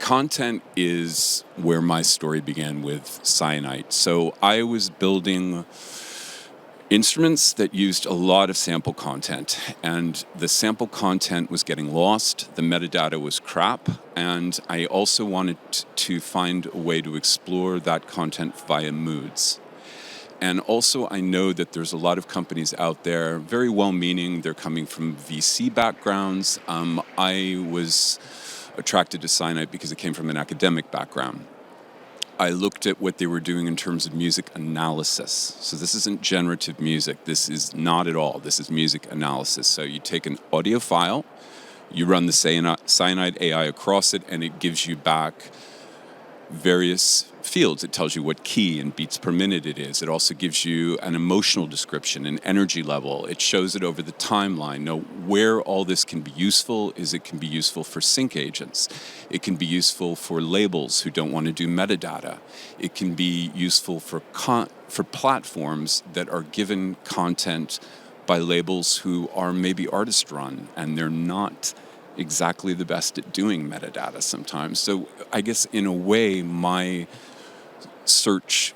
content is where my story began with Cyanite. So I was building instruments that used a lot of sample content, and the sample content was getting lost, the metadata was crap, and I also wanted to find a way to explore that content via moods. And also I know that there's a lot of companies out there, very well-meaning, they're coming from VC backgrounds. I was attracted to Cyanite because it came from an academic background. I looked at what they were doing in terms of music analysis. So this isn't generative music. This is not at all. This is music analysis. So you take an audio file, you run the Cyanite AI across it, and it gives you back various fields. It tells you what key and beats per minute it is. It also gives you an emotional description, an energy level. It shows it over the timeline. Now, where all this can be useful is it can be useful for sync agents. It can be useful for labels who don't want to do metadata. It can be useful for platforms that are given content by labels who are maybe artist-run, and they're not exactly the best at doing metadata sometimes. So I guess in a way, my search,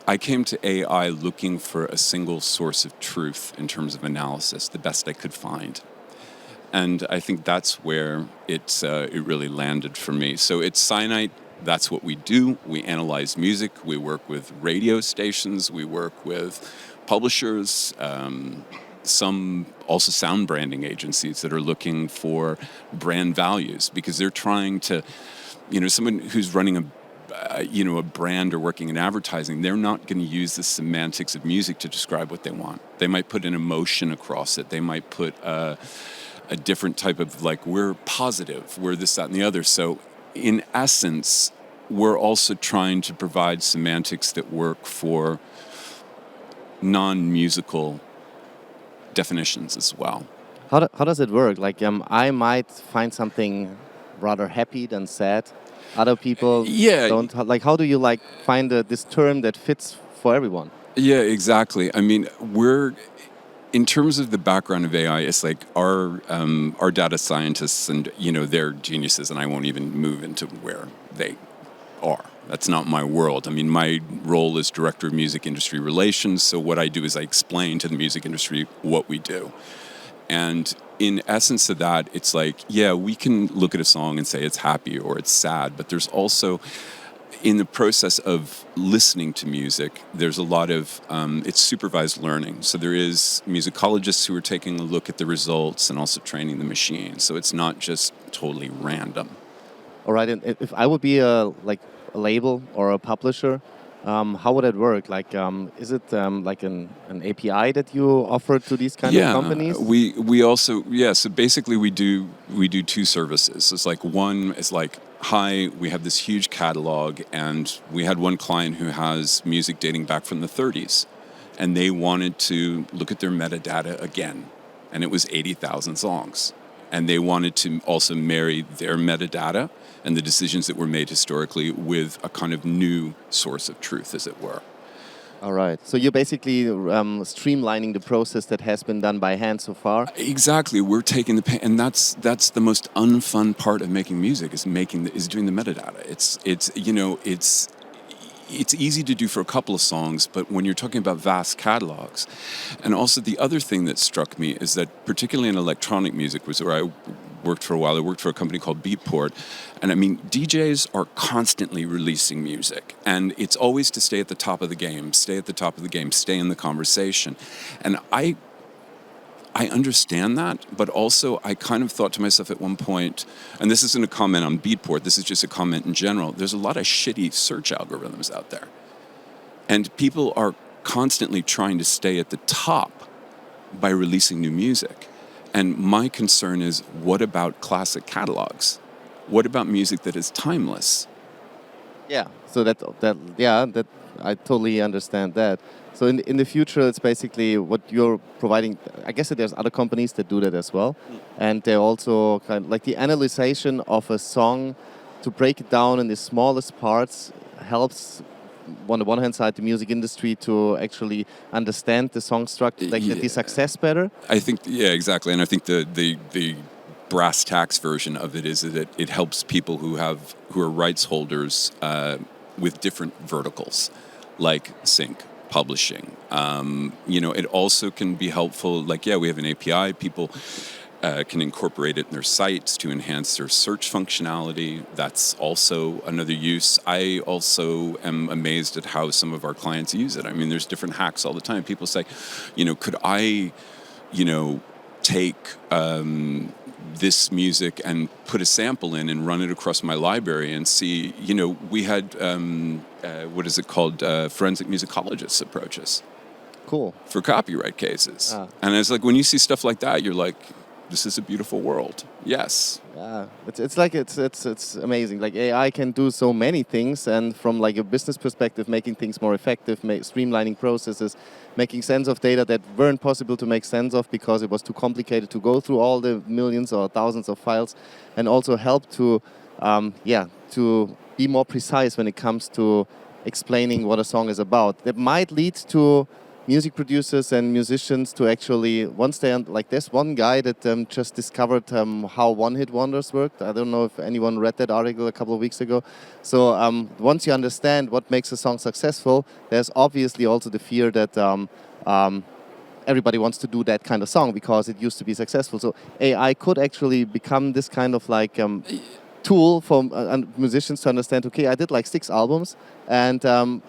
I came to AI looking for a single source of truth in terms of analysis, the best I could find. And I think that's where it really landed for me. So it's Cyanite, that's what we do. We analyze music, we work with radio stations, we work with publishers, some also sound branding agencies that are looking for brand values because they're trying to, someone who's running a brand or working in advertising, they're not going to use the semantics of music to describe what they want. They might put an emotion across it. They might put a different type of we're positive, we're this, that, and the other. So in essence, we're also trying to provide semantics that work for non-musical definitions as well. How does it work? I might find something rather happy than sad. Other people don't. How do you find this term that fits for everyone? Yeah, exactly. I mean, in terms of the background of AI, it's our data scientists and they're geniuses, and I won't even move into where they are. That's not my world. I mean, my role is Director of Music Industry Relations, so what I do is I explain to the music industry what we do. And in essence of that, it's we can look at a song and say it's happy or it's sad, but there's also, in the process of listening to music, there's a lot of, it's supervised learning. So there is musicologists who are taking a look at the results and also training the machine. So it's not just totally random. All right, and if I would be a label or a publisher, how would it work? Is it an API that you offer to these kind of companies? We also so basically we do two services. It's one is hi, we have this huge catalog, and we had one client who has music dating back from the 30s, and they wanted to look at their metadata again, and it was 80,000 songs. And they wanted to also marry their metadata and the decisions that were made historically with a kind of new source of truth, as it were. All right. So you're basically streamlining the process that has been done by hand so far. Exactly. We're taking the pain, and that's the most unfun part of making music is doing the metadata. It's easy to do for a couple of songs, but when you're talking about vast catalogs, and also the other thing that struck me is that particularly in electronic music was where I worked for a while. I worked for a company called Beatport, and I mean DJs are constantly releasing music, and it's always to stay at the top of the game, stay in the conversation, and I understand that, but also I kind of thought to myself at one point, and this isn't a comment on Beatport, this is just a comment in general, there's a lot of shitty search algorithms out there. And people are constantly trying to stay at the top by releasing new music. And my concern is, what about classic catalogs? What about music that is timeless? Yeah, so that I totally understand that. So in the future, it's basically what you're providing. I guess that there's other companies that do that as well. And they're also kind of the analyzation of a song to break it down in the smallest parts helps, on the one hand side, the music industry to actually understand the song structure, the success better. I think, exactly. And I think the brass tacks version of it is that it helps people who are rights holders with different verticals, like sync, publishing. It also can be helpful. Like, we have an API. People can incorporate it in their sites to enhance their search functionality. That's also another use. I also am amazed at how some of our clients use it. I mean, there's different hacks all the time. People say, could I, take this music and put a sample in and run it across my library and see, we had, what is it called, forensic musicologists approach us. Cool. For copyright cases. And it's like, when you see stuff like that, you're like, this is a beautiful world. Yes. Yeah, it's amazing. Like, AI can do so many things, and from like a business perspective, making things more effective, streamlining processes, making sense of data that weren't possible to make sense of because it was too complicated to go through all the millions or thousands of files, and also help to to be more precise when it comes to explaining what a song is about. That might lead to music producers and musicians to actually, once they, like, there's one guy that just discovered how one-hit wonders worked. I don't know if anyone read that article a couple of weeks ago. So once you understand what makes a song successful, there's obviously also the fear that everybody wants to do that kind of song because it used to be successful. So AI could actually become this kind of like tool for musicians to understand, okay, I did like 6 albums, and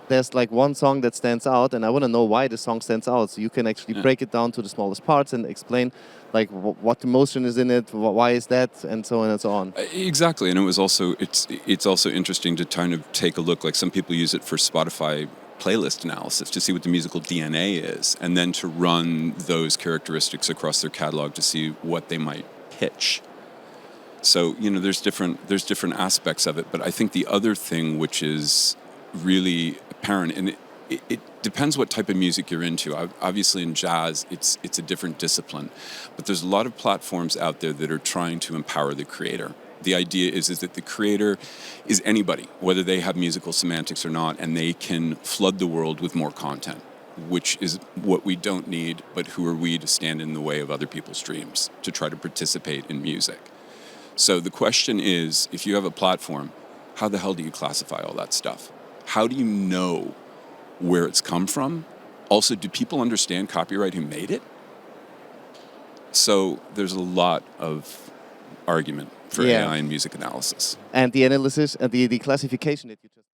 there's like one song that stands out, and I want to know why the song stands out. So you can actually break it down to the smallest parts and explain like what emotion is in it, why is that, and so on and so on. Exactly, and it's also interesting to kind of take a look. Like, some people use it for Spotify playlist analysis to see what the musical DNA is, and then to run those characteristics across their catalog to see what they might pitch. So, there's different aspects of it, but I think the other thing which is really apparent, and it depends what type of music you're into. Obviously, in jazz, it's a different discipline, but there's a lot of platforms out there that are trying to empower the creator. The idea is that the creator is anybody, whether they have musical semantics or not, and they can flood the world with more content, which is what we don't need, but who are we to stand in the way of other people's dreams, to try to participate in music? So the question is, if you have a platform, how the hell do you classify all that stuff? How do you know where it's come from? Also, do people understand copyright who made it? So there's a lot of argument for AI and music analysis. And the analysis and the classification that you just